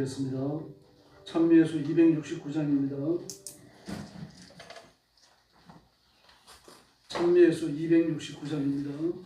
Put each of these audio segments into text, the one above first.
하겠습니다. 찬미예수 269장입니다. 찬미예수 269장입니다.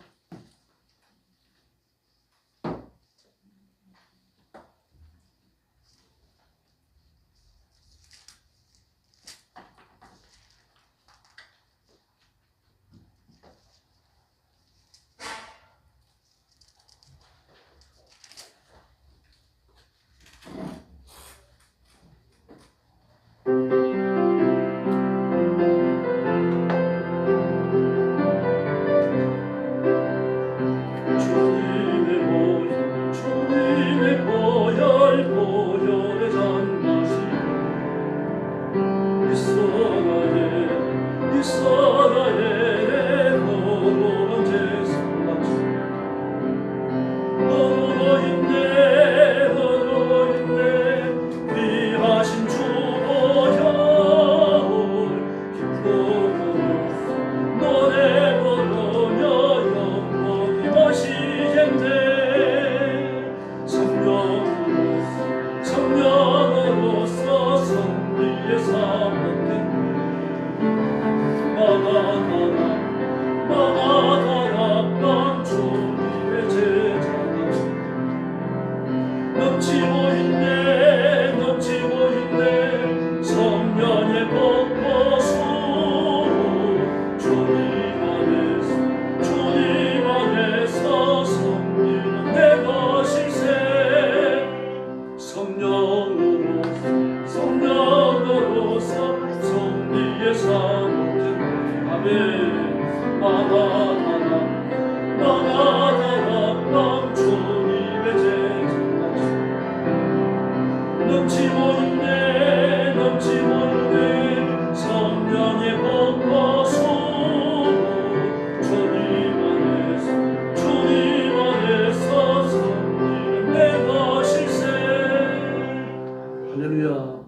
할렐루야.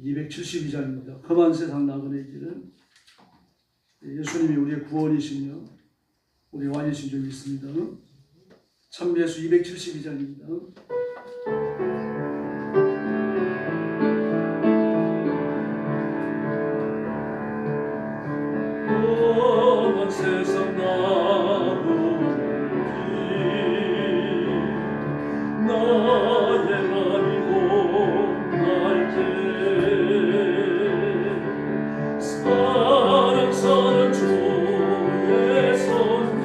272장입니다. 험한 세상 나그네 길은 예수님이 우리의 구원이시며 우리 왕이신 줄 믿습니다. 찬미예수 272장입니다. 험한 세상 나그네 길 나의 맘이 사랑 주의 손길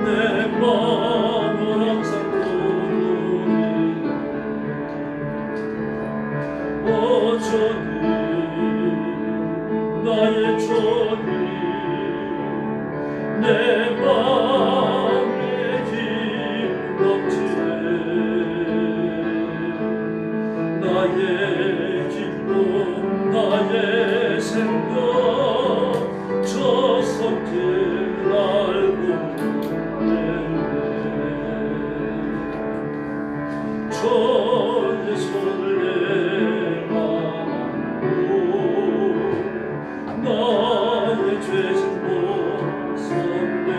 내 맘을 항상 부르리 어쩌니 나의 주님 내 맘에 기쁨 넘치네 나의 기쁨 나의 생명 저 손길 알고 주의 손을 내안고 나의 죄진 벗었네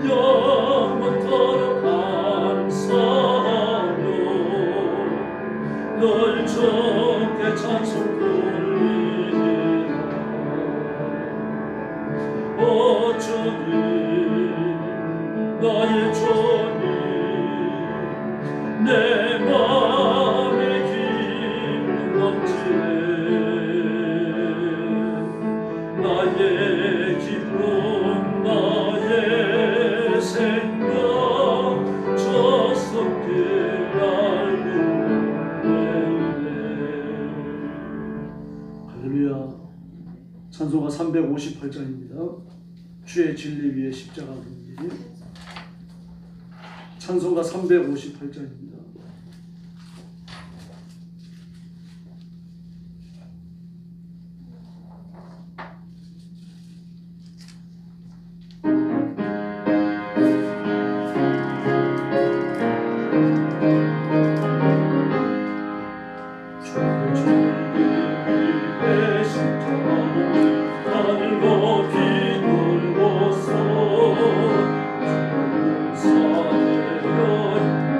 영원토록 감사하며 널 주께 찬송 돌리리라 어쩌니 나의 주님 내 맘에 기쁨 넘치네 나의 기쁨 나의 생명 저 손길 알고 할렐루야. 찬송가 358장입니다. 주의 진리 위에 십자가 진 길. 찬송가 358장입니다. 사대여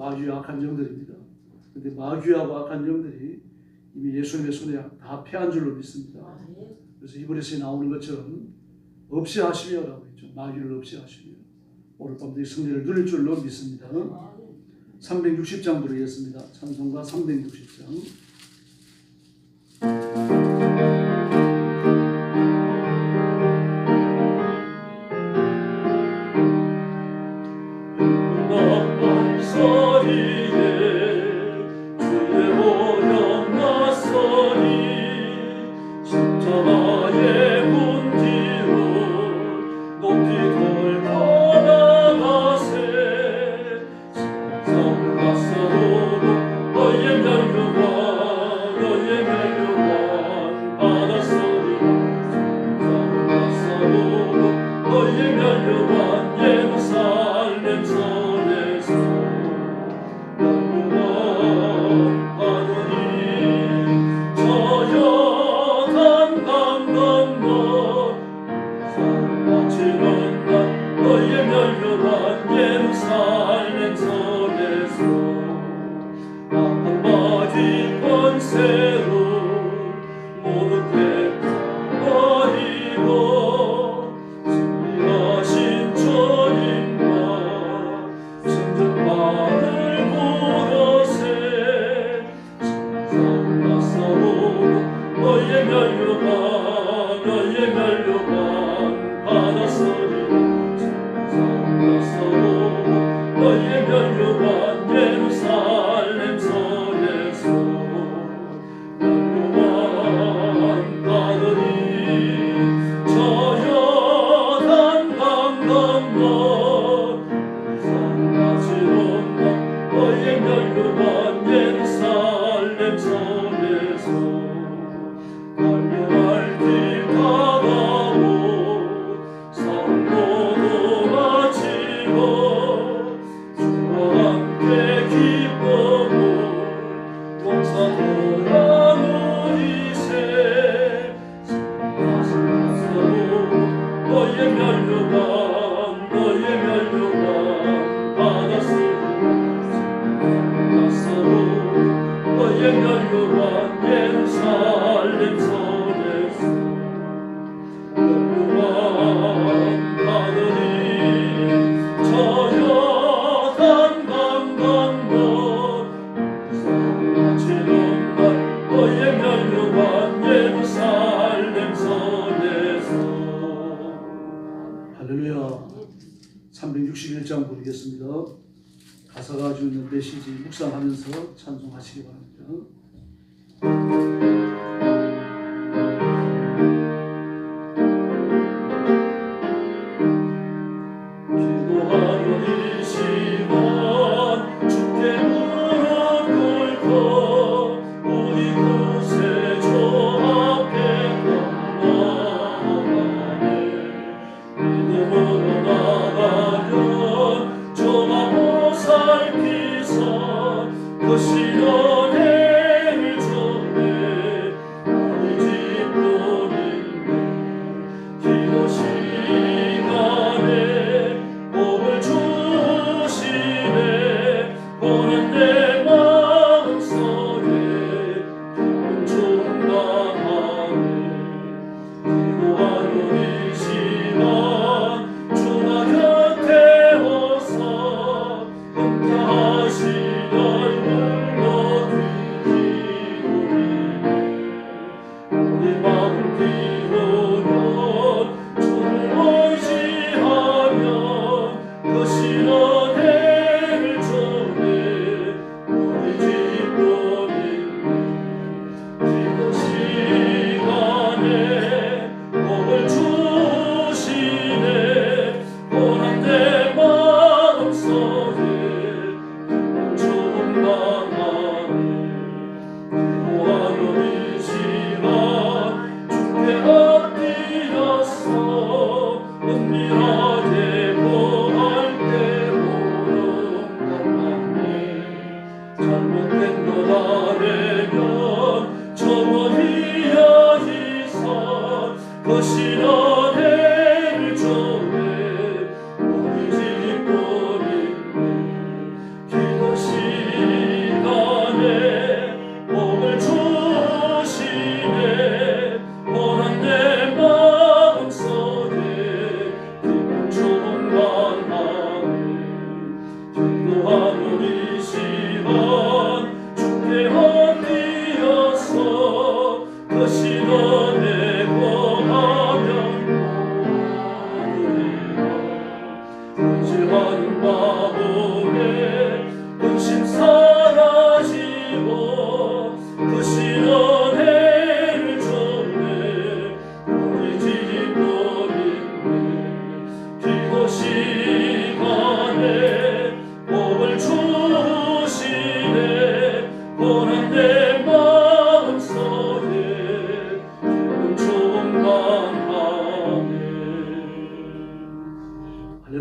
마귀의 악한 영들입니다. 그런데 마귀하고 악한 영들이 이미 예수님의 손에 다 패한 줄로 믿습니다. 그래서 이번에서 나오는 것처럼 없이 하시며라고 했죠. 마귀를 없이 하시며 오늘 밤에 승리를 누릴 줄로 믿습니다. 360장 부르겠습니다. 찬송가 360장. 할렐루야. 361장 부르겠습니다. 가사가 가지고 있는 메시지 묵상하면서 찬송하시기 바랍니다. 하시던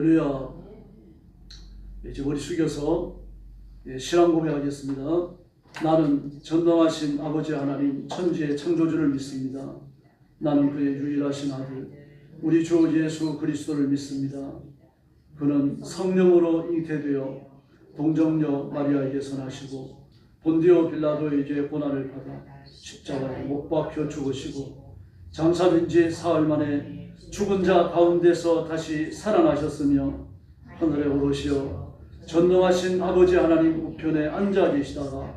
할렐루야. 이제 머리 숙여서 신앙 고백하겠습니다. 나는 전능하신 아버지 하나님 천지의 창조주를 믿습니다. 나는 그의 유일하신 아들 우리 주 예수 그리스도를 믿습니다. 그는 성령으로 잉태되어 동정녀 마리아에게서 나시고 본디오 빌라도에게 고난을 받아 십자가에 못 박혀 죽으시고 장사된 지 사흘 만에 죽은 자 가운데서 다시 살아나셨으며 하늘에 오르시어 전능하신 아버지 하나님 우편에 앉아 계시다가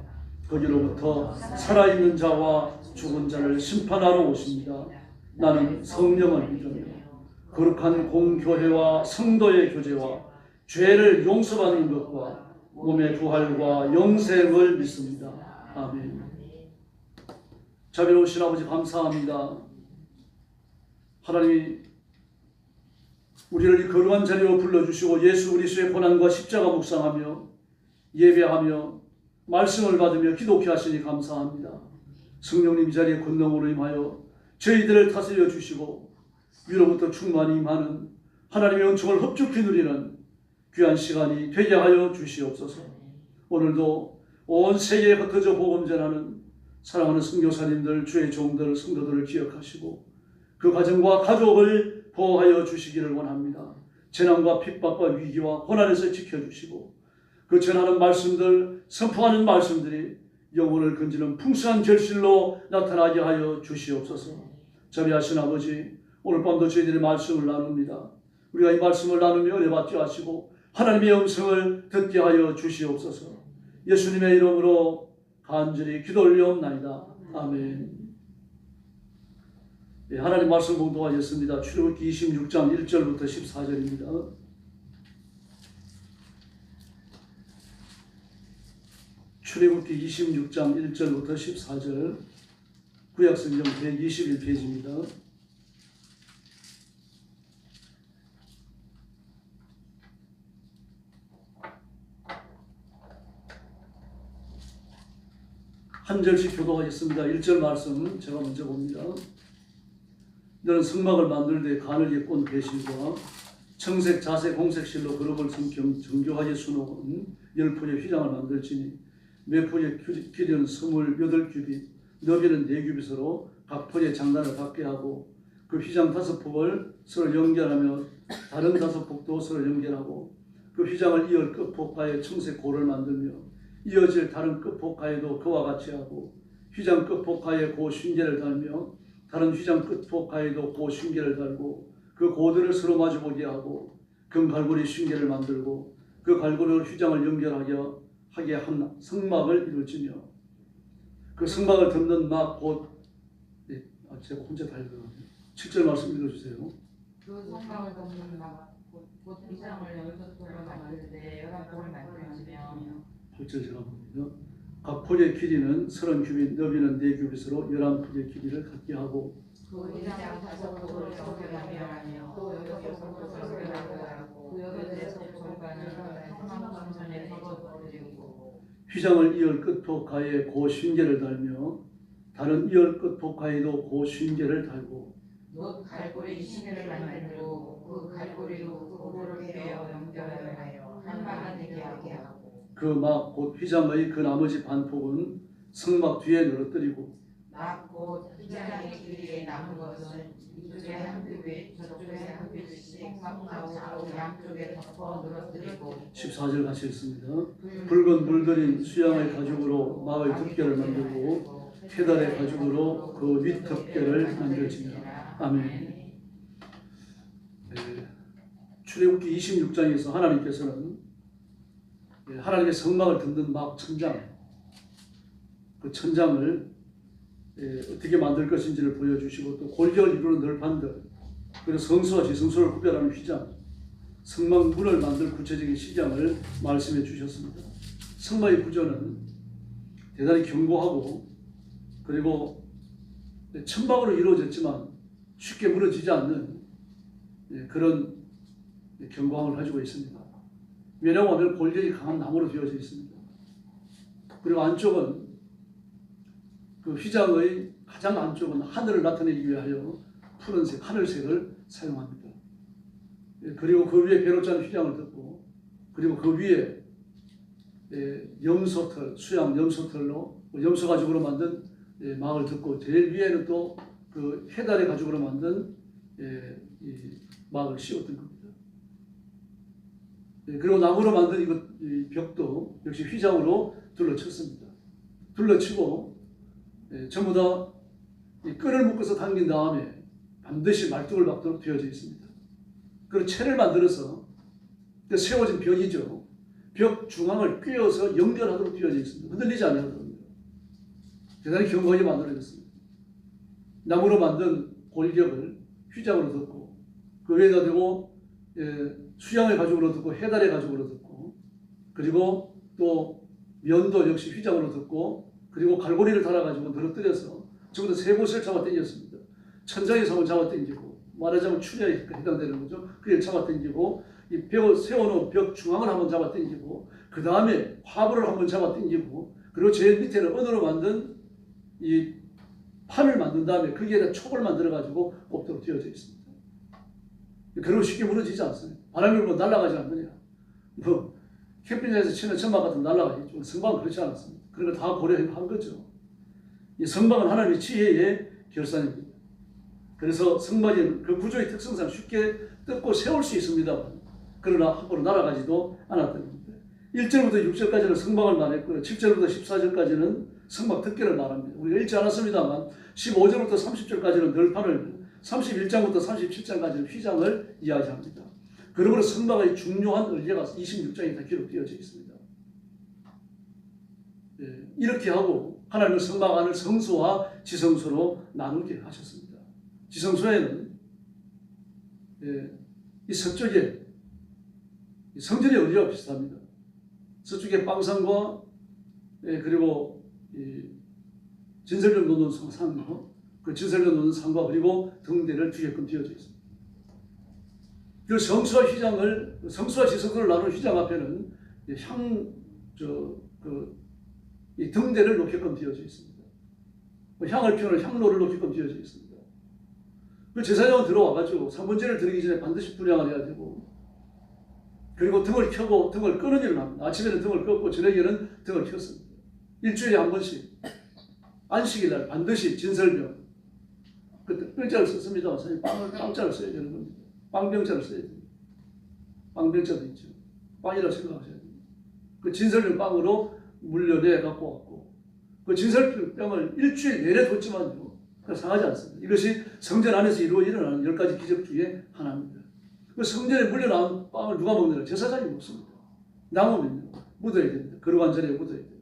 거기로부터 살아있는 자와 죽은 자를 심판하러 오십니다. 나는 성령을 믿으며 거룩한 공교회와 성도의 교제와 죄를 용서받는 것과 몸의 부활과 영생을 믿습니다. 아멘. 자비로우신 아버지 감사합니다. 하나님이 우리를 이 거룩한 자리로 불러주시고 예수 그리스도의 고난과 십자가 묵상하며 예배하며 말씀을 받으며 기독케 하시니 감사합니다. 성령님 이 자리에 권능으로 임하여 저희들을 다스려 주시고 위로부터 충만히 임하는 하나님의 은총을 흡족히 누리는 귀한 시간이 되게 하여 주시옵소서. 오늘도 온 세계에 흩어져 복음 전하는 사랑하는 선교사님들, 주의 종들, 성도들을 기억하시고 그 가정과 가족을 보호하여 주시기를 원합니다. 재난과 핍박과 위기와 고난에서 지켜주시고 그 전하는 말씀들, 선포하는 말씀들이 영혼을 건지는 풍성한 결실로 나타나게 하여 주시옵소서. 자비하신 아버지, 오늘 밤도 저희들의 말씀을 나눕니다. 우리가 이 말씀을 나누며 은혜 받게 하시고 하나님의 음성을 듣게 하여 주시옵소서. 예수님의 이름으로 간절히 기도 올리옵나이다. 아멘. 하나님 말씀 봉독하겠습니다. 출애굽기 26장 1절부터 14절입니다. 출애굽기 26장 1절부터 14절 구약성경 121페이지입니다. 한 절씩 교독하겠습니다. 1절 말씀 제가 먼저 봅니다. 너는 성막을 만들 때 가늘게 꼰 배실과 청색, 자색, 홍색 실로 그룹을 정교하게 수놓은 10포의 휘장을 만들지니 몇 포의 길이는 28규빗, 너비는 4규빗으로 각 포의 장단을 갖게 하고 그 휘장 5폭을 서로 연결하며 다른 5폭도 서로 연결하고 그 휘장을 이을 끝폭가에 청색 고를 만들며 이어질 다른 끝폭가에도 그와 같이 하고 휘장 끝폭가에 고 쉰계를 달며 다른 휘장 끝폭가에도 고 쉰계를 달고 그 고들을 서로 마주보게 하고 금갈고리 쉰계를 만들고 그 갈고리로 휘장을 연결하게 한 성막을 이룰지며 그 성막을 덮는 막 곧 제가 혼자 다 읽어요. 7절 말씀 읽어주세요. 그 성막을 덮는 막 곧 휘장을 6폭으로 만들 때 11폭을 만들지며 8절 제가 봅니다. 각 폭의 길이는 30규빗, 너비는 4규빗으로 11폭의 길이를 갖게 하고 그 휘장 5폭을 연결하며 또 6폭을 연결하고 그 6폭 절반을 성막 전선에 접어드리고 휘장을 이을 끝폭 가에 고 쉰계를 달며 다른 이을 끝폭 가에도 고 쉰계를 달고 못 갈고리 쉰계를 만들고 그 갈고리로 그 고를 베어 연결하여 한 막이 되게 하고 그 막 곧 휘장의 그 나머지 반폭은 성막 뒤에 늘어뜨리고 막 곧 휘장의 길이에 남은 것은 이쪽에 한 규빗 저쪽에 한 규빗씩 성막하고 양쪽에 덮어 늘어뜨리고 14절 같이 읽습니다. 붉은 물들인 수양의 가죽으로 막의 덮개를 만들고 페달의 가죽으로 그 윗 덮개를 만들지니라. 아멘. 출애굽기 26장에서 하나님께서는 하나님의 성막을 덮는 막 천장, 그 천장을 어떻게 만들 것인지를 보여주시고 또 골격을 이루는 널판들, 그리고 성소와 지성소를 구별하는 휘장, 성막 문을 만들 구체적인 시장을 말씀해 주셨습니다. 성막의 구조는 대단히 견고하고 그리고 천막으로 이루어졌지만 쉽게 무너지지 않는 그런 견고함을 가지고 있습니다. 왜냐하면 골격이 강한 나무로 되어져 있습니다. 그리고 안쪽은 그 휘장의 가장 안쪽은 하늘을 나타내기 위하여 푸른색, 하늘색을 사용합니다. 그리고 그 위에 배로 짜는 휘장을 덮고, 그리고 그 위에 염소털, 수양 염소털로 염소 가죽으로 만든 막을 덮고, 제일 위에는 또 그 해달의 가죽으로 만든 이 막을 씌웠던 겁니다. 그리고 나무로 만든 이 벽도 역시 휘장으로 둘러쳤습니다. 둘러치고 전부 다 이 끈을 묶어서 당긴 다음에 반드시 말뚝을 박도록 되어져 있습니다. 그리고 채를 만들어서 세워진 벽이죠. 벽 중앙을 꿰어서 연결하도록 되어져 있습니다. 흔들리지 않는 대단히 견고하게 만들어졌습니다. 나무로 만든 골격을 휘장으로 덮고, 그 위에다 대고 수양의 가죽으로 덮고 해달의 가죽으로 덮고, 그리고 또 면도 역시 휘장으로 덮고, 그리고 갈고리를 달아가지고 늘어뜨려서 전부 다 세 곳을 잡아당겼습니다. 천장에서 한번 잡아당기고, 말하자면 추리에 해당되는 거죠. 그게 잡아당기고, 이 벽을 세워놓은 벽 중앙을 한번 잡아당기고, 그 다음에 화부를 한번 잡아당기고, 그리고 제일 밑에는 은으로 만든 이 판을 만든 다음에 거기에다 촉을 만들어가지고 꼽도록 되어져 있습니다. 그리고 쉽게 무너지지 않습니다. 바람이 불면 날아가지 않느냐. 뭐 캠핑장에서 치는 천막 같은 날아가겠죠. 성방은 그렇지 않았습니다. 그런 걸 다 고려한 거죠. 이 성방은 하나님의 지혜의 결산입니다. 그래서 성막은 그 구조의 특성상 쉽게 뜯고 세울 수 있습니다. 그러나 함부로 날아가지도 않았던 겁니다. 1절부터 6절까지는 성막을 말했고요. 7절부터 14절까지는 성막 덮개를 말합니다. 우리가 읽지 않았습니다만 15절부터 30절까지는 널판을, 31장부터 37장까지는 휘장을 이야기합니다. 그러므로 성막의 중요한 의례가 26장에 다 기록되어져 있습니다. 이렇게 하고 하나님은 성막 안을 성소와 지성소로 나누게 하셨습니다. 지성소에는 이 서쪽에 성전의 의례와 비슷합니다. 서쪽에 빵상과 그리고 진설병 놓는 상과, 그 진설병 놓는 상과 그리고 등대를 두개끔 되어져 있습니다. 그 성수와 휘장을, 성수와 지성소를 나눈 휘장 앞에는 이 등대를 놓게끔 되어져 있습니다. 향을 피우는 향로를 놓게끔 되어져 있습니다. 그 제사장은 들어와가지고 3번제를 드리기 전에 반드시 분향을 해야 되고, 그리고 등을 켜고 등을 끄는 일을 합니다. 아침에는 등을 껐고 저녁에는 등을 켰습니다. 일주일에 한 번씩 안식일날 반드시 진설병, 그때 병자를 썼습니다. 빵자를 써야 되는 겁니다. 빵병자를 써야 됩니다. 빵병자도 있죠. 빵이라고 생각하셔야 됩니다. 그 진설병 빵으로 물려내 갖고 왔고, 그 진설병을 일주일 내내 뒀지만요, 상하지 않습니다. 이것이 성전 안에서 일어나는 10가지 기적 중에 하나입니다. 그 성전에 물려나온 빵을 누가 먹느냐? 제사장이 먹습니다. 남으면 묻어야 됩니다. 거룩한 자리에 묻어야 돼요.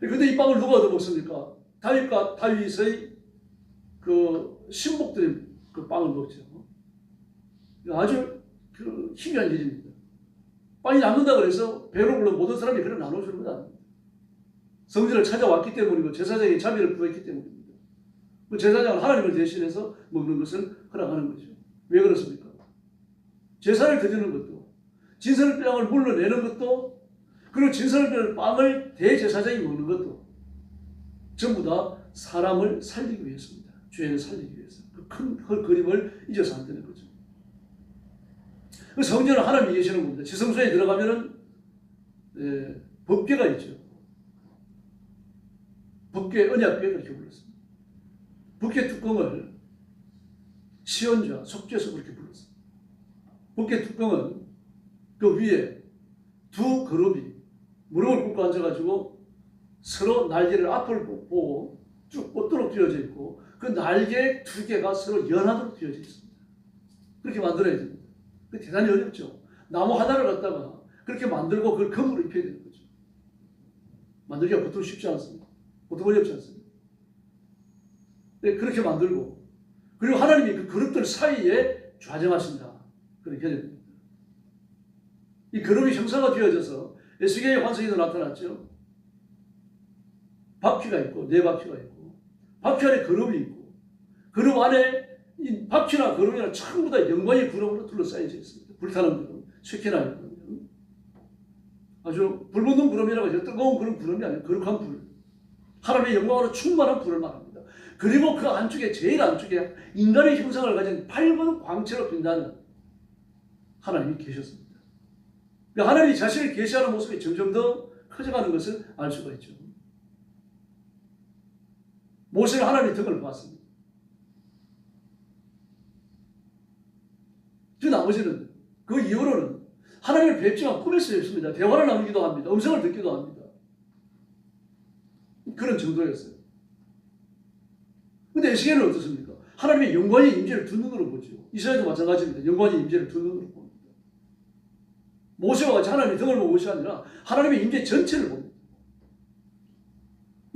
그런데 이 빵을 누가 얻어 먹습니까? 다윗과 다윗의 그 신복들이 그 빵을 먹죠. 아주 희귀한 일입니다. 빵이 남는다 그래서 배로 불러 모든 사람이 그걸 나눠주는 건 아닙니다. 성전을 찾아왔기 때문이고 제사장이 자비를 구했기 때문입니다. 그 제사장은 하나님을 대신해서 먹는 것을 허락하는 거죠. 왜 그렇습니까? 제사를 드리는 것도, 진설병을 물러내는 것도, 그리고 진설병 빵을 대제사장이 먹는 것도 전부 다 사람을 살리기 위해서입니다. 죄인을 살리기 위해서. 그 큰 그림을 잊어서 안 되는 거죠. 그 성전은 하나님이 계시는 겁니다. 지성소에 들어가면은 법궤가 있죠. 법궤, 언약궤 그렇게 불렀습니다. 법궤 뚜껑을 시온좌, 속죄서 그렇게 불렀습니다. 법궤 뚜껑은 그 위에 두 그룹이 무릎을 꿇고 앉아가지고 서로 날개를 앞을 보고 쭉 뻗도록 되어져 있고, 그 날개 두 개가 서로 연하도록 되어져 있습니다. 그렇게 만들어야 됩니다. 그 대단히 어렵죠. 나무 하나를 갖다가 그렇게 만들고 그걸 금으로 입혀야 되는 거죠. 만들기가 보통 쉽지 않습니다. 보통 어렵지 않습니다. 네, 그렇게 만들고, 그리고 하나님이 그 그룹들 사이에 좌정하신다. 그런 개념입니다. 이 그룹이 형상화 되어져서 에스겔의 환상에도 나타났죠. 바퀴가 있고 네 바퀴가 있고, 바퀴 안에 그룹이 있고, 그룹 안에 이 바퀴나 그룹이나 전부 다 영광의 구름으로 둘러싸여져 있습니다. 불타는 구름, 쇠케나 구름, 아주 불붙는 구름이라고 하죠. 뜨거운 그런 구름이 아니에요. 거룩한 불, 하나님의 영광으로 충만한 불을 말합니다. 그리고 그 안쪽에, 제일 안쪽에 인간의 형상을 가진 밝은 광채로 빛나는 하나님이 계셨습니다. 하나님이 자신을 계시하는 모습이 점점 더 커져가는 것을 알 수가 있죠. 모세는 하나님의 등을 보았습니다. 그 나머지는 그 이후로는 하나님을 뵙지만 꿈에서 뵙습니다. 대화를 나누기도 합니다. 음성을 듣기도 합니다. 그런 정도였어요. 근데 에스겔은 어떻습니까? 하나님의 영광의 임재를 두 눈으로 보죠. 이스라엘도 마찬가지입니다. 영광의 임재를 두 눈으로 봅니다. 모세와 같이 하나님의 등을 보는 것이 아니라 하나님의 임재 전체를 봅니다.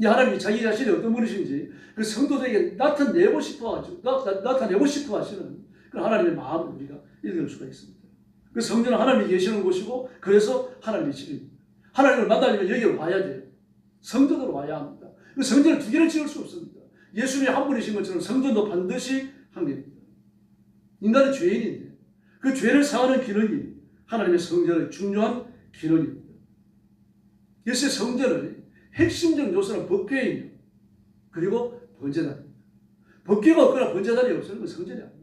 이 하나님이 자기 자신이 어떤 분이신지 그 성도들에게 나타내고 싶어 하시는 그 하나님의 마음을 우리가 읽을 수가 있습니다. 그 성전은 하나님이 계시는 곳이고 그래서 하나님의 집입니다. 하나님을 만나려면 여기로 와야 돼요. 성전으로 와야 합니다. 그 성전을 두 개를 지을 수 없습니다. 예수님이 한 분이신 것처럼 성전도 반드시 한 개입니다. 인간은 죄인인데 그 죄를 사하는 기능이 하나님의 성전의 중요한 기능입니다. 그래서 성전의 핵심적 요소는 법궤이며 그리고 번제단입니다. 법궤가 없거나 번제단이 없으면 성전이 아닙니다.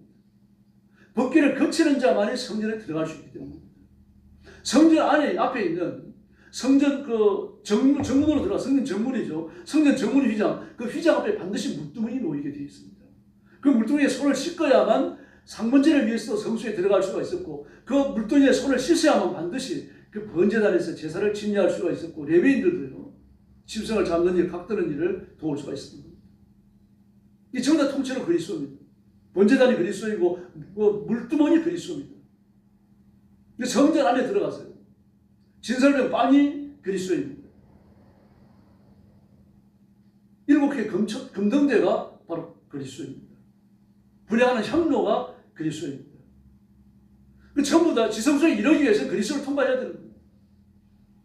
법궤를 거치는 자만이 성전에 들어갈 수 있기 때문입니다. 성전 안에 앞에 있는 성전 정문으로 들어가 성전 정문이죠. 성전 정문 휘장, 그 휘장 앞에 반드시 물두멍이 놓이게 되어 있습니다. 그 물두멍에 손을 씻어야만 상번제를 위해서 성소에 들어갈 수가 있었고 그 물두멍에 손을 씻어야만 반드시 그 번제단에서 제사를 침례할 수가 있었고 레위인들도요. 짐승을 잡는 일, 각 드는 일을 도울 수가 있습니다. 이 전부 다 통째로 그리스도입니다. 번제단이 그리스도이고 물두멍이 그리스도입니다. 성전 안에 들어가서요. 진설병 빵이 그리스도입니다. 7개 금등대가 바로 그리스도입니다. 분양하는 향로가 그리스도입니다. 전부 다 지성소에 이르기 위해서 그리스도를 통과해야 되는 거예요.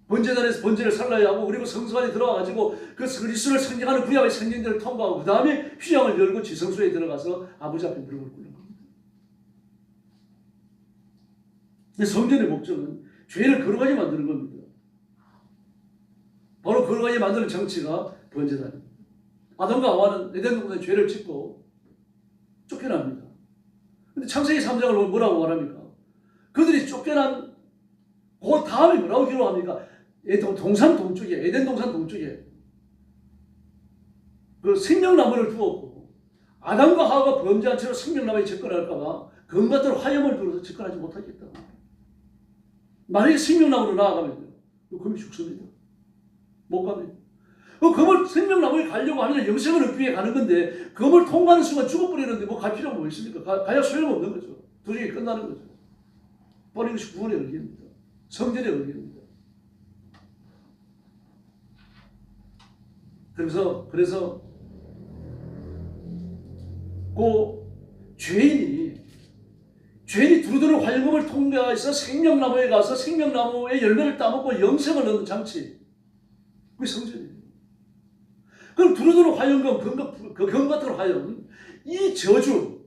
번제단에서 번제를 살라야 하고 그리고 성소 안에 들어가가지고 그 그리스도를 상징하는 구약의 성경들을 통과하고 그 다음에 휘장을 열고 지성소에 들어가서 아버지 앞에 무릎을 꿇는 겁니다. 성전의 목적은 죄를 거룩하게 만드는 겁니다. 바로 거룩하게 만드는 정치가 번제단입니다. 아담과 하와는 에덴 동산에 죄를 짓고 쫓겨납니다. 근데 창세기 3장을 뭐라고 말합니까? 그들이 쫓겨난 그 다음에 뭐라고 기록합니까? 동산 동쪽에, 에덴 동산 동쪽에 그 생명나무를 두었고 아담과 하와가 범죄한 채로 생명나무에 접근할까봐 검같은 화염을 두어서 접근하지 못하겠다. 만약에 생명나무로 나아가면요, 그 검이 죽습니다. 못 갑니다. 그 검을 생명나무에 가려고 하면 영생을 얻기 위해 가는 건데 검을 통과하는 순간 죽어버리는데 뭐 갈 필요가 뭐 있습니까? 가야 소용없는 거죠. 도중에 끝나는 거죠. 바로 이것이 구원의 의미입니다. 성전의 의미입니다. 그래서 그 죄인이 두루두루 화염검을 통과해서 생명나무에 가서 생명나무의 열매를 따먹고 영생을 얻는 장치, 그게 성전이에요. 그럼 두루두루 화염검, 검 같은 화염, 이 저주,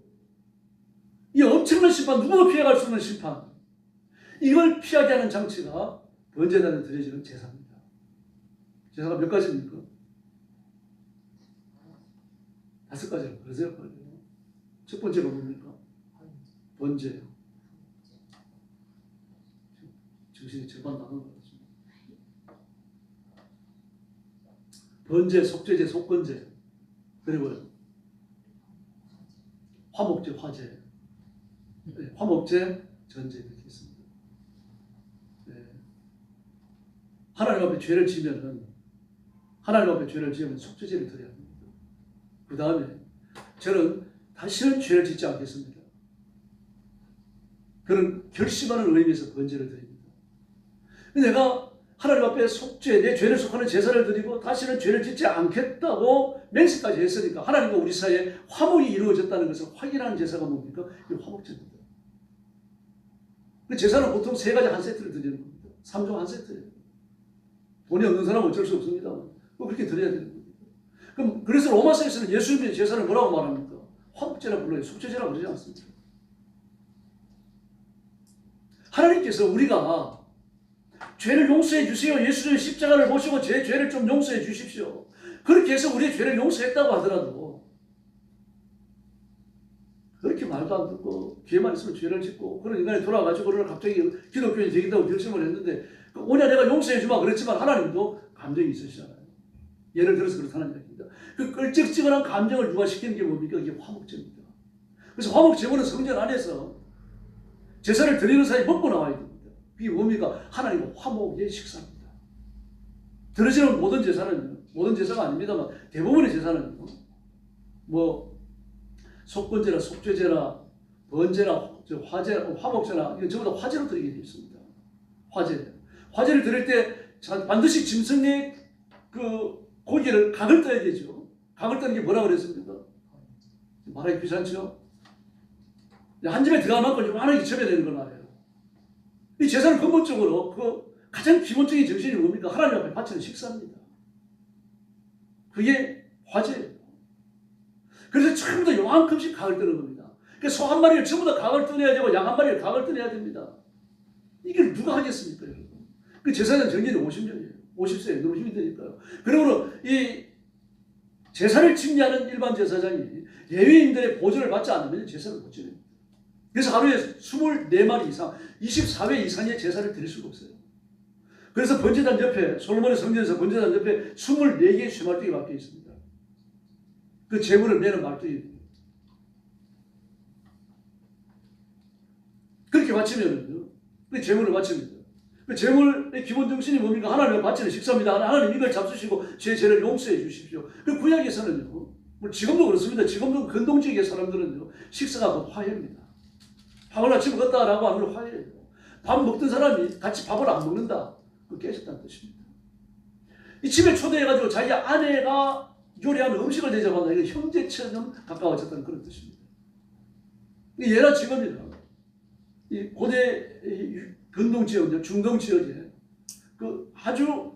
이 엄청난 심판, 누구도 피해갈 수 없는 심판, 이걸 피하게 하는 장치가 번제단에 드려지는 제사입니다. 제사가 몇 가지입니까? 5가지로 그러세요. 첫 번째가 뭡니까? 번제요. 정신이 절반 나간 것 같습니다. 번제, 속죄제, 속건제, 그리고 화목제, 화제, 화목제, 전제 이렇게 있습니다. 하나님 앞에 죄를 지으면 속죄제를 드려야 합니다. 그 다음에 저는 다시는 죄를 짓지 않겠습니다. 그런 결심하는 의미에서 번제를 드립니다. 내가 하나님 앞에 속죄, 내 죄를 속하는 제사를 드리고 다시는 죄를 짓지 않겠다고 맹세까지 했으니까 하나님과 우리 사이에 화목이 이루어졌다는 것을 확인하는 제사가 뭡니까? 이 화목제입니다. 그 제사는 보통 3가지 한 세트를 드리는 겁니다. 3종 한 세트예요. 돈이 없는 사람은 어쩔 수 없습니다. 그렇게 드려야 되는 겁니다. 그래서 로마서에서는 예수님의 제사를 뭐라고 말합니까? 화목제라 불러요. 속죄제라 그러지 않습니다. 하나님께서 우리가 죄를 용서해 주세요. 예수님의 십자가를 모시고 제 죄를 좀 용서해 주십시오. 그렇게 해서 우리의 죄를 용서했다고 하더라도 이렇게 말도 안 듣고 기회만 있으면 죄를 짓고 그런 인간이 돌아가지고 그러나 갑자기 기독교인이 되겠다고 결심을 했는데 오냐 내가 용서해 주마 그랬지만 하나님도 감정이 있으시잖아요. 예를 들어서 그렇다는 얘기입니다. 그 끌적지근한 감정을 유화시키는 게 뭡니까? 이게 화목제입니다. 그래서 화목제물은 성전 안에서 제사를 드리는 사이 먹고 나와야 됩니다. 그게 뭡니까? 하나님과 화목의 식사입니다. 드려지는 모든 제사는요, 모든 제사가 아닙니다만 대부분의 제사는요, 뭐 속건제나 속죄제나 번제나 화제, 화목제나 이건 전부 다 화제로 드리게 되어 있습니다. 화제를 드릴 때 반드시 짐승의 그 고기를 각을 떠야 되죠. 각을 떠는 게 뭐라고 그랬습니까? 말하기 귀찮죠? 한 집에 들어갈 만큼 요만하게 접어야 되는 걸 말해요. 이 제사는 근본적으로 그 가장 기본적인 정신이 뭡니까? 하나님 앞에 바치는 식사입니다. 그게 화제예요. 그래서 전부 다 요만큼씩 각을 뜨는 겁니다. 그래서 소 한 마리를 전부 다 각을 떠내야 되고 양 한 마리를 각을 떠내야 됩니다. 이걸 누가 하겠습니까, 여러분? 그 제사장 정년이 50년이에요. 50세에 너무 힘이 드니까요. 그러므로 이 제사를 침례하는 일반 제사장이 예외인들의 보조를 받지 않으면 제사를 못 지냅니다. 그래서 하루에 24마리 이상, 24회 이상의 제사를 드릴 수가 없어요. 그래서 번제단 옆에, 솔로몬의 성전에서 번제단 옆에 24개의 쇠말뚝이 박혀 있습니다. 그 제물을 매는 말뚝이. 그렇게 바치면은요, 그 제물을 바칩니다. 그 제물의 기본 정신이 뭡니까? 하나님을 바치는 식사입니다. 하나님 이걸 잡수시고 제 죄를 용서해 주십시오. 그 구약에서는요, 지금도 그렇습니다. 지금도 근동지역의 사람들은요, 식사가 곧 화해입니다. 밥을 아침에 먹었다라고 하는 걸 화해예요. 밥 먹던 사람이 같이 밥을 안 먹는다. 그 깨졌다는 뜻입니다. 이 집에 초대해가지고 자기 아내가 요리하는 음식을 대접한다. 이게 형제처럼 가까워졌다는 그런 뜻입니다. 예나 지금이나 이 고대 근동 지역, 중동 지역에 그 아주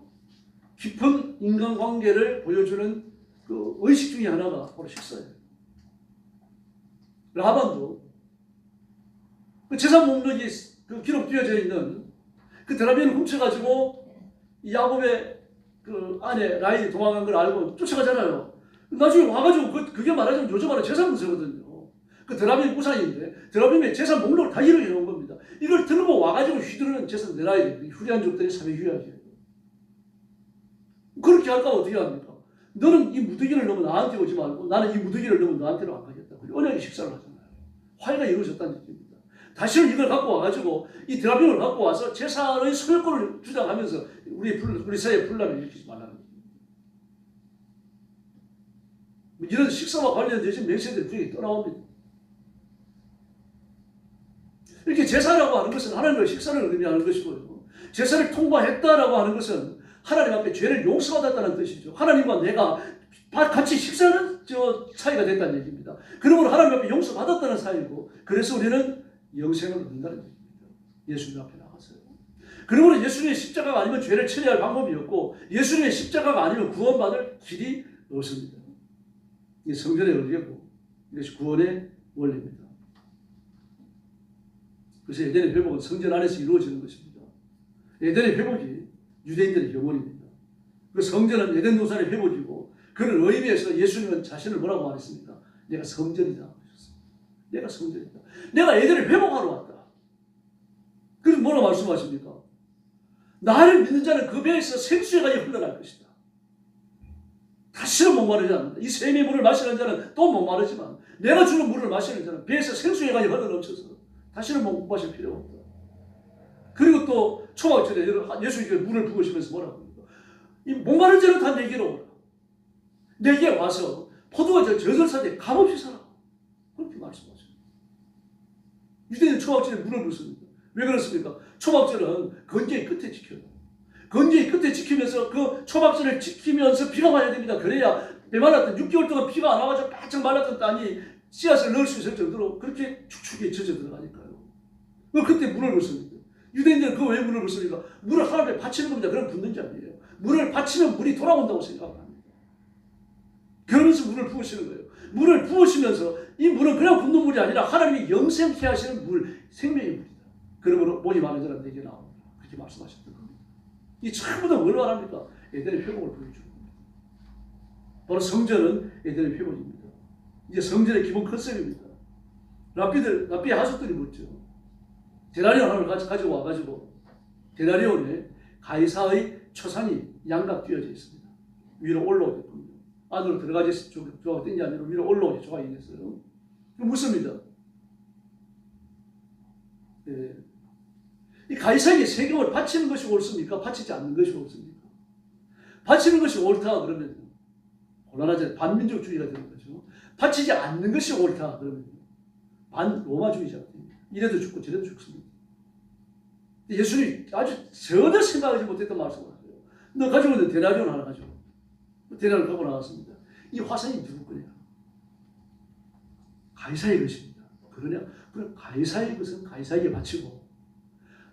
깊은 인간관계를 보여주는 그 의식 중에 하나가 바로 식사예요. 라반도 그 제사 목록이 그 기록되어져 있는 그 드라비를 훔쳐가지고 야곱의 그 아내 라헬이 도망간 걸 알고 쫓아가잖아요. 나중에 와가지고 그게 말하자면 요즘 말하는 제사 문서거든요. 그 드라빔 우상인데 드라빔의 제사 목록을 다 이루어 놓은 겁니다. 이걸 들고 와가지고 휘두르는 제사 내놔야 돼요. 후리안족들이 3회 휴야기예요. 그렇게 할까 어떻게 합니까? 너는 이 무더기를 넣으면 나한테 오지 말고 나는 이 무더기를 넣으면 너한테로 안 가겠다. 언약의 식사를 하잖아요. 화해가 이루어졌다는 얘기입니다. 다시는 이걸 갖고 와가지고 이 드라빔을 갖고 와서 제사의 소유권을 주장하면서 우리 사이에 분란을 일으키지 말라는 거예요. 이런 식사와 관련된 맹세들이 분명히 떠나옵니다. 이렇게 제사라고 하는 것은 하나님과 식사를 의미하는 것이고요. 제사를 통과했다라고 하는 것은 하나님 앞에 죄를 용서받았다는 뜻이죠. 하나님과 내가 같이 식사하는 사이가 됐다는 얘기입니다. 그러므로 하나님 앞에 용서받았다는 사이고, 그래서 우리는 영생을 얻는다는 얘기입니다. 예수님 앞에 나가서요. 그러므로 예수님의 십자가가 아니면 죄를 처리할 방법이 없고, 예수님의 십자가가 아니면 구원받을 길이 없습니다. 이게 성전의 원리고 이것이 구원의 원리입니다. 그래서 에덴의 회복은 성전 안에서 이루어지는 것입니다. 에덴의 회복이 유대인들의 영혼입니다. 그 성전은 에덴 동산의 회복이고, 그런 의미에서 예수님은 자신을 뭐라고 말했습니까? 내가 성전이다 하셨습니다. 내가 성전이다. 내가 에덴을 회복하러 왔다. 그럼 뭐라고 말씀하십니까? 나를 믿는 자는 그 배에서 생수의 강이 흘러갈 것이다. 다시는 목마르지 않는다. 이 샘의 물을 마시는 자는 또 목마르지만 내가 주는 물을 마시는 자는 배에서 생수의 강이 흘러넘쳐서 다시는 못 마실 필요가 없다. 그리고 또 초막절에 예수님께 물을 부으시면서 뭐라고 합니까? 이 목마른 자는 다 내게로 오라. 내게 와서 포도가 저절사되 값없이 살아. 그렇게 말씀하세요. 유대인은 초막절에 물을 붓습니다. 왜 그렇습니까? 초막절은 건기의 끝에 지켜요. 건기의 끝에 지키면서 그 초막절을 지키면서 비가 와야 됩니다. 그래야 메말랐던 6개월 동안 비가 안 와가지고 바짝 말랐던 땅이 씨앗을 넣을 수 있을 정도로 그렇게 축축이 젖어 들어가니까요. 그때 물을 붓습니다. 유대인들은 그 왜 물을 붓습니까? 물을 하나님에 바치는 겁니다. 그럼 붓는 게 아니에요. 물을 바치면 물이 돌아온다고 생각합니다. 그러면서 물을 부으시는 거예요. 물을 부으시면서 이 물은 그냥 붓는 물이 아니라 하나님이 영생케 하시는 물, 생명의 물이다. 그러므로 목이 마른 자는 내게 나옵니다. 그렇게 말씀하셨던 겁니다. 이 전부 다 뭘 말합니까? 에덴의 회복을 보여주는 겁니다. 바로 성전은 에덴의 회복입니다. 이제 성전의 기본 컨셉입니다. 랍비의 하숙들이 묻죠. 데나리온 하나를 가지고 와가지고 데나리온에 가이사의 초상이 양각 띄어져 있습니다. 위로 올라오게끔 안으로 들어가지 조각 뜬 게 아니라 위로 올라오게 조각이 됐어요. 묻습니다. 예. 이 가이사에게 세금을 바치는 것이 옳습니까? 바치지 않는 것이 옳습니까? 바치는 것이 옳다 그러면 곤란하잖아요. 반민족주의가 되는 거죠. 바치지 않는 것이 옳다 그러면 반로마주의자가 됩니다. 이래도 죽고 저래도 죽습니다. 예수님이 아주 전혀 생각하지 못했던 말씀을 하세요. 너 가지고 있는 데나리온 하나 가지고 데나리온을 갖고 나왔습니다. 이 화살이 누구 거냐? 가이사의 것입니다. 그러냐? 그럼 가이사의 것은 가이사에게 바치고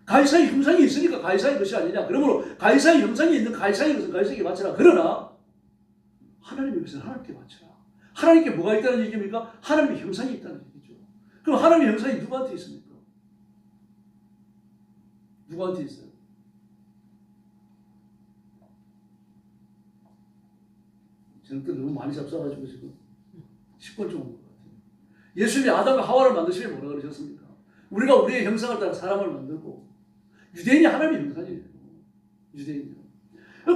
가이사의 형상이 있으니까 가이사의 것이 아니냐? 그러므로 가이사의 형상이 있는 가이사의 것은 가이사에게 바치라. 그러나 하나님의 것은 하나님께 바치라. 하나님께 뭐가 있다는 얘기입니까? 하나님의 형상이 있다는 얘기죠. 그럼 하나님의 형상이 누구한테 있습니까? 누구한테 있어요? 저는 또 너무 많이 잡숴가지고 지금 10번 좀 온 것 같아요. 예수님이 아담과 하와를 만드시면 뭐라 그러셨습니까? 우리가 우리의 형상을 따라 사람을 만들고 유대인이 하나님의 형상이에요. 유대인이요.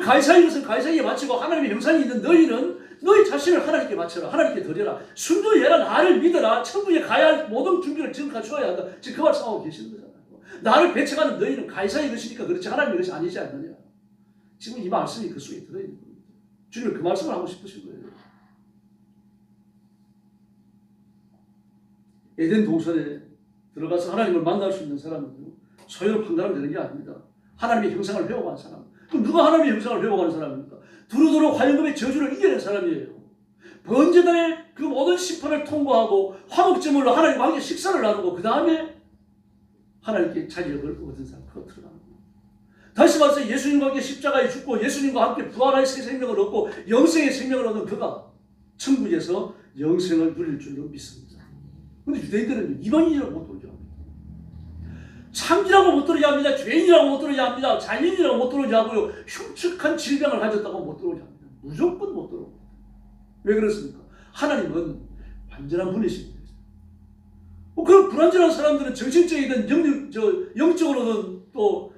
가이사의 것은 가이사에게 바치고 하나님의 형상이 있는 너희는 너희 자신을 하나님께 바쳐라. 하나님께 드려라. 순종해라. 나를 믿어라. 천국에 가야 할 모든 준비를 지금 갖추어야 한다. 지금 그 말씀하고 계시는 거잖아요. 나를 배척하는 너희는 가이사의 것이니까 그렇지 하나님의 것이 아니지 않느냐. 지금 이 말씀이 그 속에 들어있는 겁니다. 주님은 그 말씀을 하고 싶으신 거예요. 에덴 동산에 들어가서 하나님을 만날 수 있는 사람은 소유를 판단하면 되는 게 아닙니다. 하나님의 형상을 배워가는 사람. 그럼 누가 하나님의 형상을 배워가는 사람입니까? 두루두루 화염금의 저주를 이겨낸 사람이에요. 번제단의 그 모든 심판을 통과하고 화목제물로 하나님과 함께 식사를 나누고 그 다음에 하나님께 자격을 얻은 사람, 그거 들어가는 거예요. 다시 말해서 예수님과 함께 십자가에 죽고 예수님과 함께 부활의 새 생명을 얻고 영생의 생명을 얻은 그가 천국에서 영생을 누릴 줄로 믿습니다. 그런데 유대인들은 이방인이라고 못 들어오게 합니다. 창기라고 못 들어오게 합니다. 죄인이라고 못 들어오게 합니다. 장인이라고 못 들어오게 하고요. 흉측한 질병을 가졌다고 못 들어오게 합니다. 무조건 못 들어옵니다. 왜 그렇습니까? 하나님은 완전한 분이십니다. 그런 불완전한 사람들은 정신적이든 영적으로든 또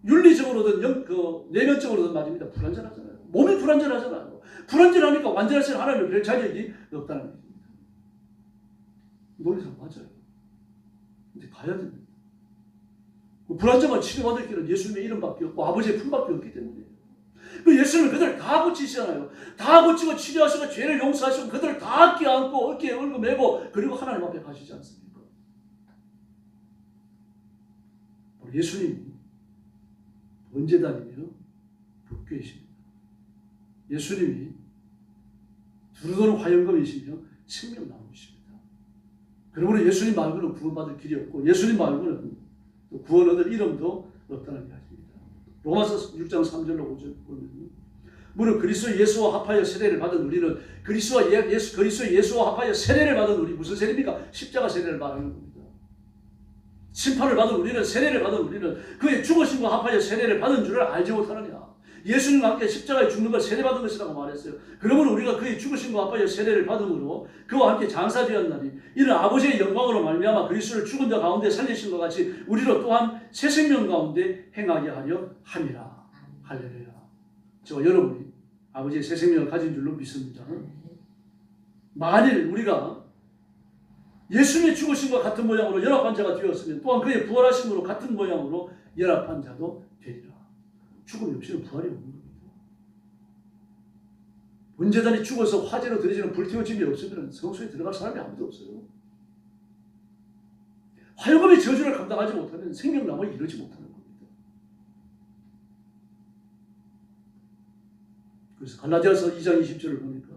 윤리적으로든 내면적으로든 말입니다. 불완전하잖아요. 몸이 불완전하잖아요. 불완전하니까 완전하신 하나님을 별 자격이 없다는 얘기입니다. 논리상 맞아요. 근데 가야 됩니다. 불완전한 치료받을 길은 예수님의 이름밖에 없고 아버지의 품밖에 없기 때문에 그 예수님은 그들을 다 고치시잖아요. 다 고치고 치료하시고 죄를 용서하시고 그들을 다 껴안고 어깨에 얼굴 메고 그리고 하나님 앞에 가시지 않습니까? 예수님이 번제단이며 법궤이십니다. 예수님이 두루두루 화염검이시며 생명나무이십니다. 그러므로 예수님 말고는 구원받을 길이 없고 예수님 말고는 구원 얻을 이름도 없다는 이야기입니다. 로마서 6장 3절로 5절 보면 무릇 그리스도 예수와 합하여 세례를 받은 우리는 그리스도 예수와 합하여 세례를 받은 우리 무슨 세례입니까? 십자가 세례를 말하는 겁니다. 심판을 받은 우리는 세례를 받은 우리는 그의 죽으심과 합하여 세례를 받은 줄을 알지 못하느냐. 예수님과 함께 십자가에 죽는 걸 세례받은 것이라고 말했어요. 그러므로 우리가 그의 죽으심과 합하여 세례를 받음으로 그와 함께 장사되었나니 이는 아버지의 영광으로 말미암아 그리스도를 죽은 자 가운데 살리신 것 같이 우리로 또한 새 생명 가운데 행하게 하려 함이라. 할렐루야. 저와 여러분이 아버지의 새 생명을 가진 줄로 믿습니다. 만일 우리가 예수님의 죽으심과 같은 모양으로 연합한 자가 되었으면 또한 그의 부활하심으로 같은 모양으로 연합한 자도 되리라. 죽음이 없이는 부활이 없는 겁니다. 번제단이 죽어서 화재로 드려지는 불태워짐이 없으면 성소에 들어갈 사람이 아무도 없어요. 화염검의 저주를 감당하지 못하면 생명나무에 이르지 못하는 겁니다. 그래서 갈라디아서 2장 20절을 보니까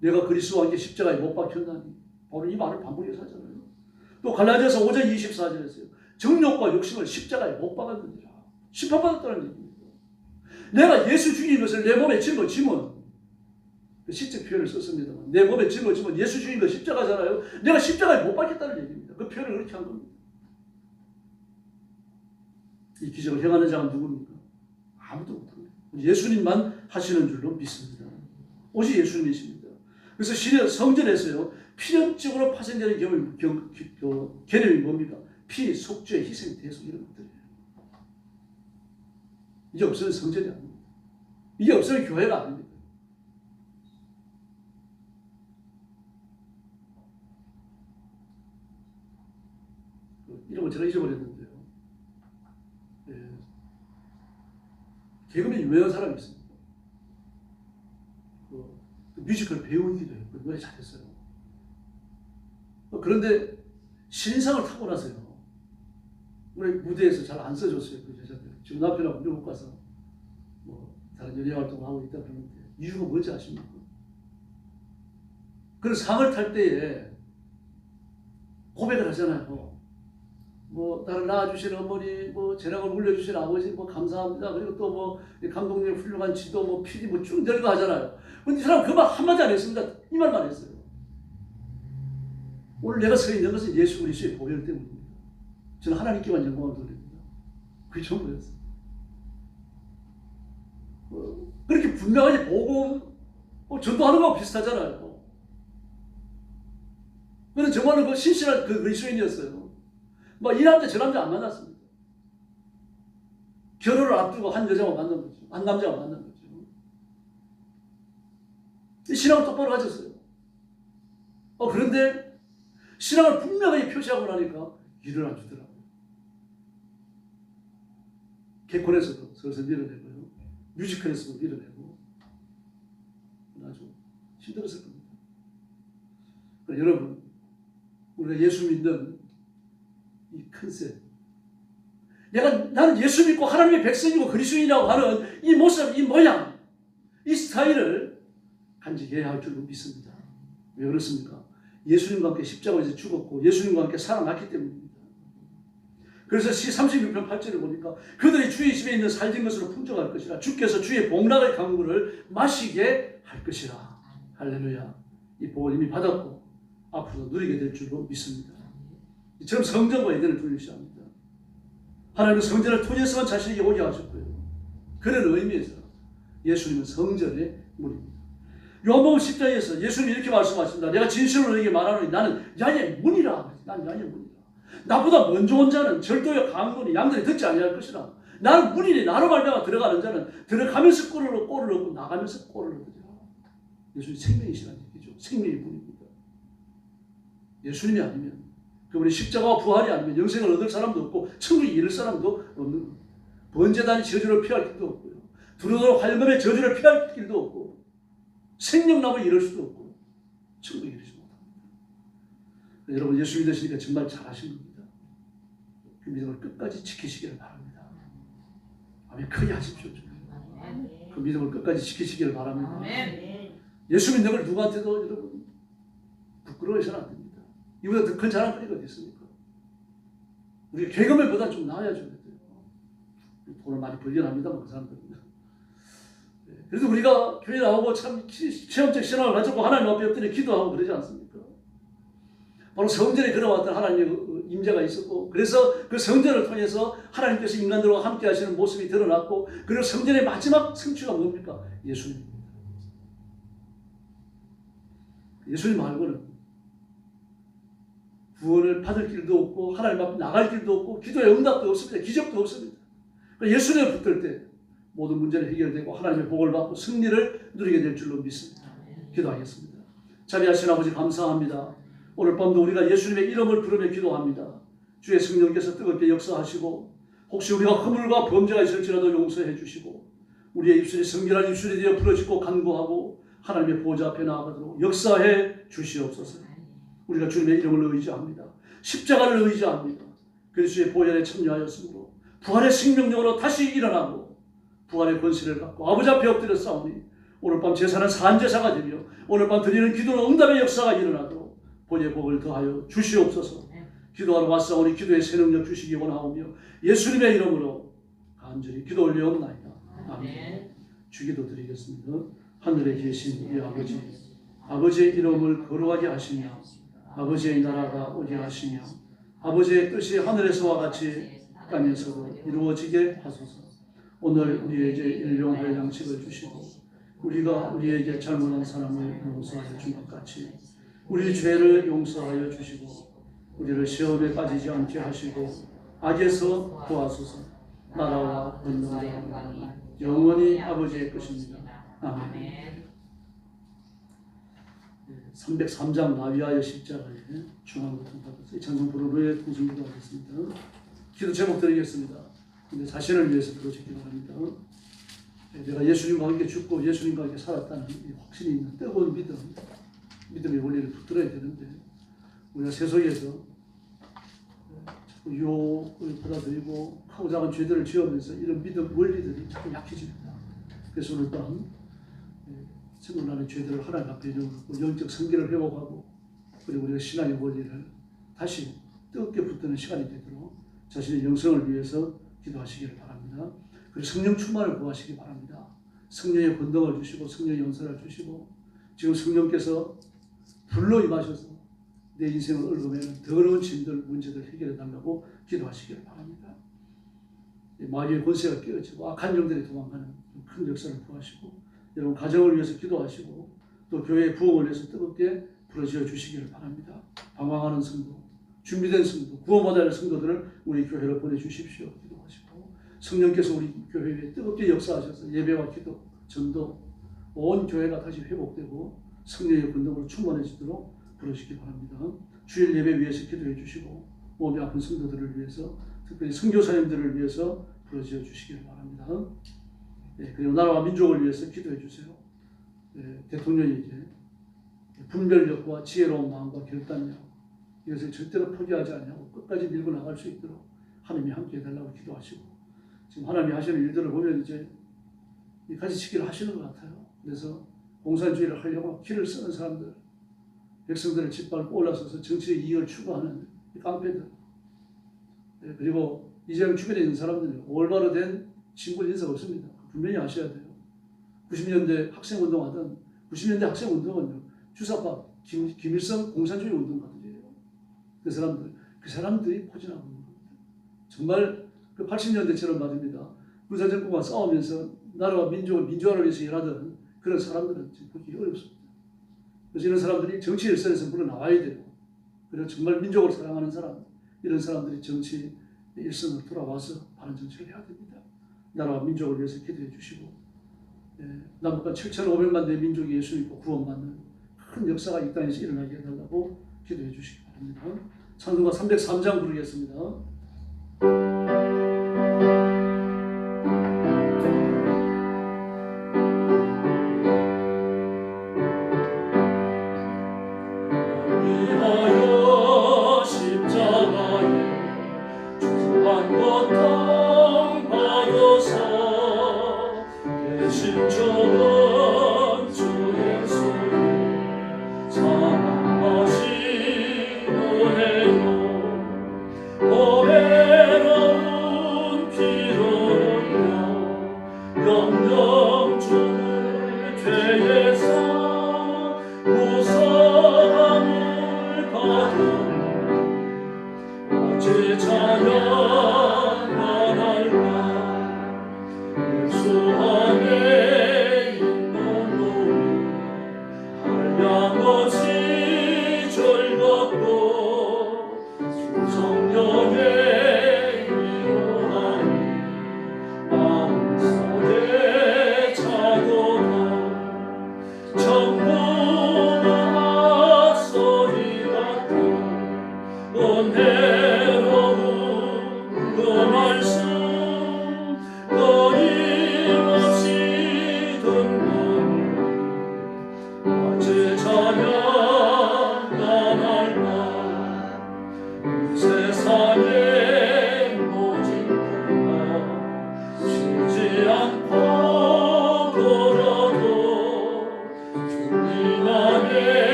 내가 그리스도와 함께 십자가에 못 박혔나니 바로 이 말을 반복해서 하잖아요. 또 갈라디아서 5장 24절에서요. 정욕과 욕심을 십자가에 못 박았느니라. 심판받았다는 얘기입니다. 내가 예수 죽인 것을 내 몸에 짊어지면 시적 표현을 썼습니다만 내 몸에 짊어지면 예수 죽인 거 십자가잖아요. 내가 십자가에 못 박혔다는 얘기입니다. 그 표현을 그렇게 한 겁니다. 이 기적을 행하는 자가 누굽니까? 아무도 못합니다. 예수님만 하시는 줄로 믿습니다. 오직 예수님이십니다. 그래서 성전에서요 필연적으로 파생되는 개념이 뭡니까? 피, 속죄, 희생, 대속 이런 것들이에요. 이게 없으면 성전이 아닙니다. 이게 없으면 교회가 아닙니다. 이름을 제가 잊어버렸는데요. 예. 개그맨 유명한 사람이 있습니다. 그 뮤지컬 배우이기도 했고 노래 잘했어요. 그런데 신상을 타고 나서요. 우리 무대에서 잘 안 써줬어요. 그 여자들. 지금 남편하고 미국 가서 뭐 다른 연예 활동을 하고 있다 그러는데 이유가 뭔지 아십니까? 그래서 상을 탈 때에 고백을 하잖아요. 뭐 나를 낳아주신 어머니, 뭐 재량을 물려주신 아버지, 뭐 감사합니다. 그리고 또 뭐 감독님 훌륭한 지도, 뭐 PD 뭐쭉 내리고 하잖아요. 근데 이 사람 그 말 한마디 안 했습니다. 이 말만 했어요. 오늘 내가 서 있는 것은 예수 그리스도의 보혈 때문입니다. 저는 하나님께만 영광을 돌립니다. 그게 전부였어요. 그렇게 분명하게 보고 전도하는 거하고 비슷하잖아요. 그는 정말로 그 신실한 그 그리스도인이었어요. 뭐 이 남자 저 남자 안 만났습니다. 결혼을 앞두고 한 여자가 만난 거죠. 한 남자가 만난 거죠. 신앙을 똑바로 가졌어요. 그런데 신앙을 분명하게 표시하고 나니까 일을 안 주더라고요. 개콘에서도 슬슬 밀어내고요. 뮤지컬에서도 밀어내고 아주 힘들었을 겁니다. 여러분, 우리가 예수 믿는 이 컨셉, 나는 예수 믿고 하나님의 백성이고 그리스도인이라고 하는 이 모습, 이 모양, 이 스타일을 간직해야 할 줄 믿습니다. 왜 그렇습니까? 예수님과 함께 십자가에서 죽었고 예수님과 함께 살아났기 때문입니다. 그래서 시 36편 8절을 보니까 그들이 주의 집에 있는 살진 것으로 풍족할 것이라 주께서 주의 복락의 강물을 마시게 할 것이라. 할렐루야. 이 복을 이미 받았고 앞으로 누리게 될 줄로 믿습니다. 이처럼 성전과 예전을 중요시합니다. 하나님은 성전을 통해서만 자신에게 오게 하셨고요. 그런 의미에서 예수님은 성전의 문입니다. 요한복음 10장에서 예수님이 이렇게 말씀하십니다. 내가 진실로 너에게 말하노니 나는 야의 문이라. 난 야의 문이라. 나보다 먼저 온 자는 절도의 강문이 양들이 듣지 아니할 것이라. 나는 문이니 나로 말미암아 들어가는 자는 들어가면서 꼴을 얻고 나가면서 꼴을 얻으리라. 예수님이 생명이시라는 얘기죠. 생명의 문입니다. 예수님이 아니면 그분이 십자가와 부활이 아니면 영생을 얻을 사람도 없고 천국에 이를 사람도 없는 겁니다. 번제단이 저주를 피할 길도 없고요. 두루두루 활금의 저주를 피할 길도 없고 생명나무에 이를 수도 없고 천국에 이르지 못합니다. 여러분 예수 믿으시니까 정말 잘하신 겁니다. 그 믿음을 끝까지 지키시기를 바랍니다. 아멘. 크게 하십시오. 그 믿음을 끝까지 지키시기를 바랍니다. 예수 믿는 걸 누구한테도 여러분 부끄러워해서는 안 됩니다. 이보다 더 큰 자랑거리가 어디 있습니까? 우리가 개그맨보다 좀 나아야죠. 돈을 많이 벌긴 합니다만 그 사람들은. 그래도 우리가 교회 나오고 참 체험적 신앙을 가지고 하나님 앞에 엎드려 기도하고 그러지 않습니까? 바로 성전에 걸어왔던 하나님의 임재가 있었고 그래서 그 성전을 통해서 하나님께서 인간들과 함께 하시는 모습이 드러났고 그리고 성전의 마지막 성취가 뭡니까? 예수님입니다. 예수님 말고는 구원을 받을 길도 없고 하나님 앞에 나갈 길도 없고 기도의 응답도 없습니다. 기적도 없습니다. 예수님을 붙들 때 모든 문제는 해결되고 하나님의 복을 받고 승리를 누리게 될 줄로 믿습니다. 기도하겠습니다. 자비하신 아버지 감사합니다. 오늘 밤도 우리가 예수님의 이름을 부르며 기도합니다. 주의 성령께서 뜨겁게 역사하시고 혹시 우리가 허물과 범죄가 있을지라도 용서해 주시고 우리의 입술이 성결한 입술이 되어 부러지고 간구하고 하나님의 보좌 앞에 나아가도록 역사해 주시옵소서. 우리가 주님의 이름을 의지합니다. 십자가를 의지합니다. 그리스도의 보혈에 참여하였으므로 부활의 생명력으로 다시 일어나고 부활의 권세를 갖고 아버지 앞에 엎드려 싸우니 오늘 밤 제사는 산제사가 되며 오늘 밤 드리는 기도는 응답의 역사가 일어나도록 본의 복을 더하여 주시옵소서. 기도하러 왔사오니 기도의 새 능력 주시기 원하오며 예수님의 이름으로 간절히 기도 올려옵나이다. 아멘. 주기도 드리겠습니다. 하늘에 계신 우리 아버지, 아버지의 이름을 거룩하게 하시며 아버지의 나라가 오게 하시며 아버지의 뜻이 하늘에서와 같이 땅에서도 이루어지게 하소서. 오늘 우리에게 일용할 양식을 주시고 우리가 우리에게 잘못한 사람을 용서하여 준 것 같이 우리 죄를 용서하여 주시고 우리를 시험에 빠지지 않게 하시고 악에서 구하소서. 나라와 권능과 영광이 영원히 아버지의 것입니다. 아멘. 303장 나위하여 십자가에 중앙고통 받아서 이 찬송 부르르의 통성기도 하겠습니다. 기도 제목 드리겠습니다. 근데 자신을 위해서 들어주기 바랍니다. 내가 예수님과 함께 죽고 예수님과 함께 살았다는 이 확신이 있는 뜨거운 믿음의 원리를 붙들어야 되는데 우리가 세속에서 자꾸 유혹을 받아들이고 크고 작은 죄들을 지으면서 이런 믿음 원리들이 자꾸 약해집니다. 그래서 오늘 밤 생각나는 죄들을 하나님 앞에 내려놓고 영적 성결을 회복하고 그리고 우리가 신앙의 원리를 다시 뜨겁게 붙드는 시간이 되도록 자신의 영성을 위해서 기도하시기를 바랍니다. 그리고 성령 충만을 구하시기 바랍니다. 성령의 권능을 주시고 성령의 연설을 주시고 지금 성령께서 불로 임하셔서 내 인생을 얽어매는 더러운 짐들, 문제들 해결해 달라고 기도하시기를 바랍니다. 마귀의 권세가 깨어지고 악한 영들이 도망가는 큰 역사를 구하시고 여러분 가정을 위해서 기도하시고 또 교회의 부흥을 위해서 뜨겁게 부르짖어 주시기를 바랍니다. 방황하는 성도, 준비된 성도, 구원받아야 할 성도들을 우리 교회로 보내주십시오. 기도하시고 성령께서 우리 교회에 뜨겁게 역사하셔서 예배와 기도, 전도, 온 교회가 다시 회복되고 성령의 권능으로 충만해지도록 부르시기 바랍니다. 주일 예배 위해서 기도해 주시고 몸이 아픈 성도들을 위해서 특별히 선교사님들을 위해서 부르짖어 주시기를 바랍니다. 그리고 나라와 민족을 위해서 기도해 주세요. 대통령에게 분별력과 지혜로운 마음과 결단력 이것을 절대로 포기하지 않냐고 끝까지 밀고 나갈 수 있도록 하나님이 함께 해달라고 기도하시고 지금 하나님이 하시는 일들을 보면 이제 가지치기를 하시는 것 같아요. 그래서 공산주의를 하려고 기를 쓰는 사람들 백성들을 짓밟고 올라서서 정치의 이익을 추구하는 깡패들 그리고 이재명 주변에 있는 사람들은 올바로 된 신분 인사가 없습니다. 분명히 아셔야 돼요. 90년대 학생운동하던 90년대 학생운동은요. 주사파 김일성 공산주의 운동가들이에요. 그 사람들이 포진하고 있는 겁니다. 정말 그 80년대처럼 말입니다. 군사정권과 싸우면서 나라와 민족을 민주화를 위해서 일하던 그런 사람들은 지금 보기 어렵습니다. 그래서 이런 사람들이 정치 일선에서 물러나와야 돼요. 그리고 정말 민족을 사랑하는 사람, 이런 사람들이 정치 일선으로 돌아와서 바른 정치를 해야 됩니다. 나라와 민족을 위해서 기도해 주시고 남북한 7,500만 대 민족이 예수 믿고 구원받는 큰 역사가 이 땅에서 일어나게 해달라고 기도해 주시기 바랍니다. 찬송가 303장 부르겠습니다.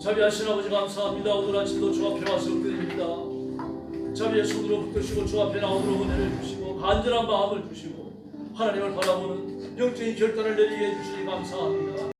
자비하신 아버지 감사합니다. 오늘 아침도 주 앞에 와서 엎드립니다. 자비의 손으로 붙드시고 주 앞에 나오도록 은혜를 주시고 간절한 마음을 주시고 하나님을 바라보는 영적인 결단을 내리게 해주시니 감사합니다.